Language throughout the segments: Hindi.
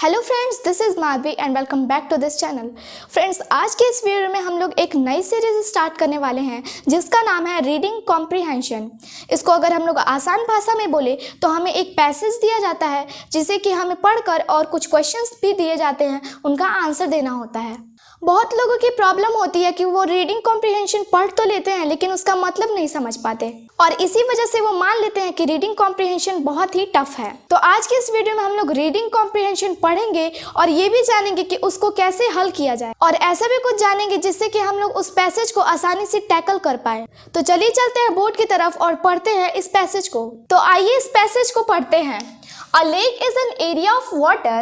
Hello friends, this is Madhavi and welcome back to this channel. Friends, आज के इस वीडियो में हम लोग एक नई सीरीज स्टार्ट करने वाले हैं जिसका नाम है रीडिंग कॉम्प्रिहेंशन। इसको अगर हम लोग आसान भाषा में बोले तो हमें एक पैसेज दिया जाता है जिसे कि हमें पढ़कर और कुछ क्वेश्चंस भी दिए जाते हैं, उनका आंसर देना होता है। बहुत लोगों की प्रॉब्लम होती है कि वो रीडिंग कॉम्प्रिहेंशन पढ़ तो लेते हैं लेकिन उसका मतलब नहीं समझ पाते और इसी वजह से वो मान लेते हैं कि रीडिंग कॉम्प्रिहेंशन बहुत ही टफ है। तो आज के इस वीडियो में हम लोग रीडिंग कॉम्प्रिहेंशन पढ़ेंगे और ये भी जानेंगे कि उसको कैसे हल किया जाए और ऐसा भी कुछ जानेंगे जिससे कि हम लोग उस पैसेज को आसानी से टैकल कर पाए। तो चलिए चलते हैं बोर्ड की तरफ और पढ़ते हैं इस पैसेज को। तो आइए इस पैसेज को पढ़ते हैं। A lake is an area of water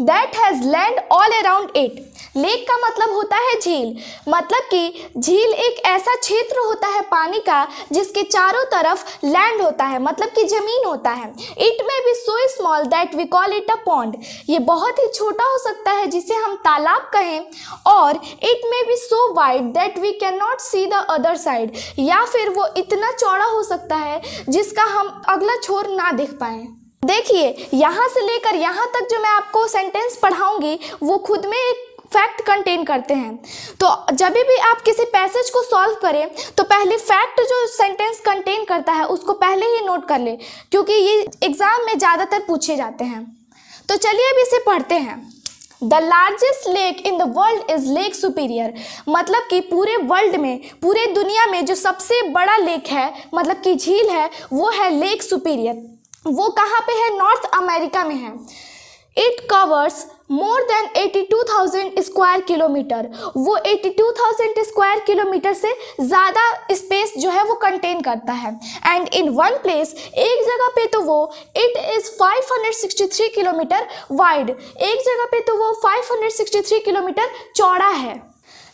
that has land all around it. Lake का मतलब होता है झील, मतलब कि झील एक ऐसा क्षेत्र होता है पानी का जिसके चारों तरफ लैंड होता है, मतलब कि जमीन होता है। It may be so small that we call it a pond. ये बहुत ही छोटा हो सकता है जिसे हम तालाब कहें, और it may be so wide that we cannot see the other side. या फिर वो इतना चौड़ा हो सकता है जिसका हम अगला छोर ना देख पाएं। देखिए, यहाँ से लेकर यहाँ तक जो मैं आपको सेंटेंस पढ़ाऊंगी वो खुद में एक फैक्ट कंटेन करते हैं। तो जब भी आप किसी पैसेज को सॉल्व करें तो पहले फैक्ट जो सेंटेंस कंटेन करता है उसको पहले ही नोट कर ले, क्योंकि ये एग्जाम में ज़्यादातर पूछे जाते हैं। तो चलिए अब इसे पढ़ते हैं। The largest lake in the world is lake superior, मतलब कि पूरे वर्ल्ड में, पूरे दुनिया में जो सबसे बड़ा लेक है, मतलब कि झील है, वो है लेक सुपीरियर। वो कहाँ पे है? नॉर्थ अमेरिका में है। It covers more than 82,000 square kilometre. वो 82,000 स्क्वायर किलोमीटर से ज़्यादा स्पेस जो है वो कंटेन करता है। एंड इन वन प्लेस, एक जगह पे तो वो इट इज़ 563 किलोमीटर वाइड, एक जगह पे तो वो 563 किलोमीटर चौड़ा है।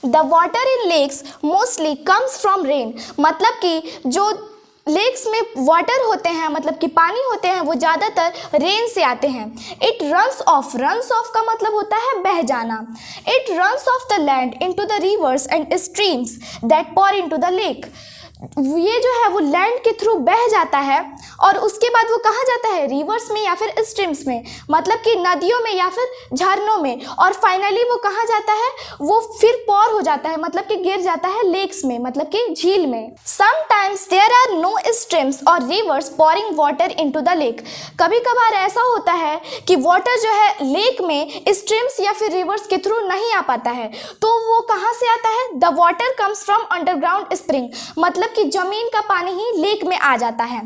The water in lakes mostly comes from rain, मतलब कि जो लेक्स में वाटर होते हैं, मतलब कि पानी होते हैं, वो ज़्यादातर रेन से आते हैं। It runs off, runs off का मतलब होता है बह जाना। It runs off the land into the rivers and streams that pour into the lake. ये जो है वो लैंड के थ्रू बह जाता है और उसके बाद वो कहाँ जाता है? रिवर्स में या फिर स्ट्रीम्स में, मतलब कि नदियों में या फिर झरनों में, और फाइनली वो कहाँ जाता है? वो फिर पॉर हो जाता है, मतलब कि गिर जाता है लेक्स में, मतलब कि झील में। Sometimes there are no streams और rivers pouring water into the lake. कभी कभार ऐसा होता है कि वाटर जो है लेक में स्ट्रीम्स या फिर रिवर्स के थ्रू नहीं आ पाता है, तो वो कहाँ से आता है? The water comes from underground spring, मतलब कि जमीन का पानी ही लेक में आ जाता है।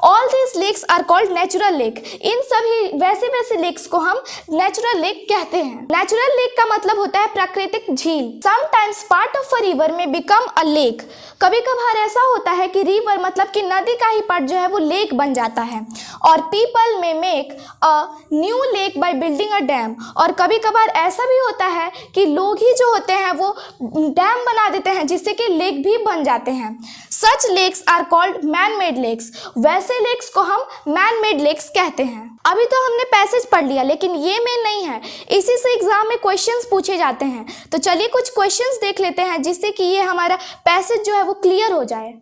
All these lakes are called natural lake. इन सभी वैसे लेक्स को हम नेचुरल लेक कहते हैं। नेचुरल लेक का मतलब होता है प्राकृतिक झील। Sometimes part of a river may become a lake. कभी कभार ऐसा होता है कि रिवर मतलब कि नदी का ही पार्ट जो है वो लेक बन जाता है। और people may make a new lake by building a dam. और कभी कभार ऐसा भी होता है कि लोग ही जो होते हैं वो डैम बना देते हैं जिससे कि लेक भी बन जाते हैं। Such lakes are called man-made lakes. वैसे लेक्स को हम मैन मेड लेक्स कहते हैं। अभी तो हमने पैसेज पढ़ लिया, लेकिन ये मेन नहीं है, इसी से एग्जाम में क्वेश्चंस पूछे जाते हैं। तो चलिए कुछ क्वेश्चंस देख लेते हैं जिससे कि ये हमारा पैसेज जो है वो क्लियर हो जाए।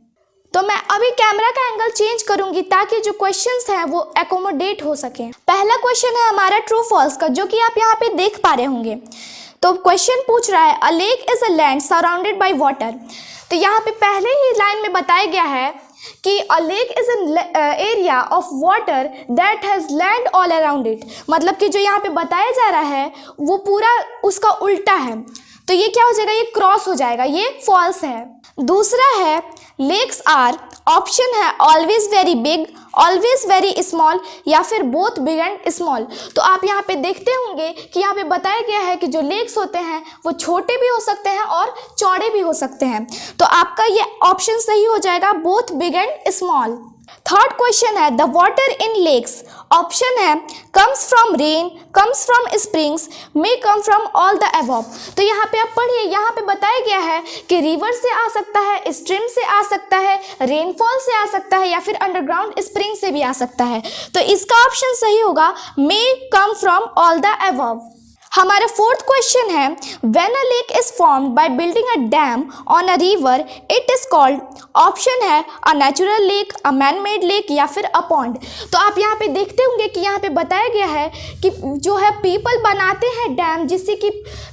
तो मैं अभी कैमरा का एंगल चेंज करूंगी ताकि जो क्वेश्चंस हैं वो एकोमोडेट हो सके। पहला क्वेश्चन है हमारा ट्रू फॉल्स का, जो कि आप यहाँ पे देख पा रहे होंगे। तो क्वेश्चन पूछ रहा है, अ lake is a land surrounded by water. तो यहाँ पे पहले ही लाइन में बताया गया है कि अ lake is an area of water that has land all around it, मतलब कि जो यहाँ पे बताया जा रहा है वो पूरा उसका उल्टा है। तो ये क्या हो जाएगा? ये क्रॉस हो जाएगा, ये फॉल्स है। दूसरा है लेक्स आर, ऑप्शन है always very big, always very small, या फिर बोथ बिग एंड स्मॉल। तो आप यहाँ पे देखते होंगे कि यहाँ पे बताया गया है कि जो लेक्स होते हैं वो छोटे भी हो सकते हैं और चौड़े भी हो सकते हैं। तो आपका ये ऑप्शन सही हो जाएगा, both big and small. Third question है the water in lakes, option है comes from rain, comes from springs, may come from all the above. तो यहाँ पे आप पढ़िए, यहाँ पे बताया गया है कि रिवर से आ सकता है, स्ट्रीम से आ सकता है, रेनफॉल से आ सकता है, या फिर अंडरग्राउंड स्प्रिंग से भी आ सकता है। तो इसका ऑप्शन सही होगा, may come from all the above. हमारा फोर्थ क्वेश्चन है, when a lake is formed by building a dam on a river it is called. Option है a natural lake, a man made lake या फिर अ पॉन्ड। तो आप यहाँ पे देखते होंगे कि यहाँ पे बताया गया है कि जो है पीपल बनाते हैं डैम जिससे कि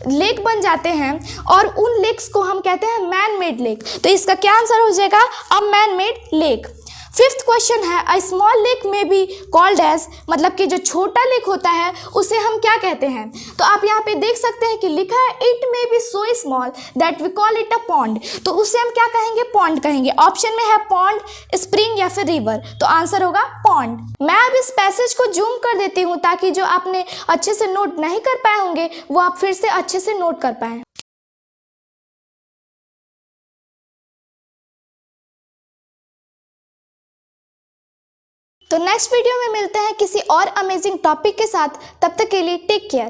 लेक बन जाते हैं, और उन लेक्स को हम कहते हैं मैन मेड लेक। तो इसका क्या आंसर हो जाएगा, अ man made lake. Fifth question है, अ स्मॉल लेक में बी कॉल्ड एज, मतलब कि जो छोटा लेक होता है उसे हम क्या कहते हैं। तो आप यहाँ पे देख सकते हैं कि लिखा है it may be so small that we call it a pond. तो उसे हम क्या कहेंगे, पॉन्ड कहेंगे। ऑप्शन में है पॉन्ड, स्प्रिंग या फिर रिवर। तो आंसर होगा पॉन्ड। मैं अब इस पैसेज को जूम कर देती हूँ ताकि जो आपने अच्छे से नोट नहीं कर पाए होंगे वो आप फिर से अच्छे से नोट कर पाएं। तो नेक्स्ट वीडियो में मिलते हैं किसी और अमेजिंग टॉपिक के साथ। तब तक के लिए टेक केयर।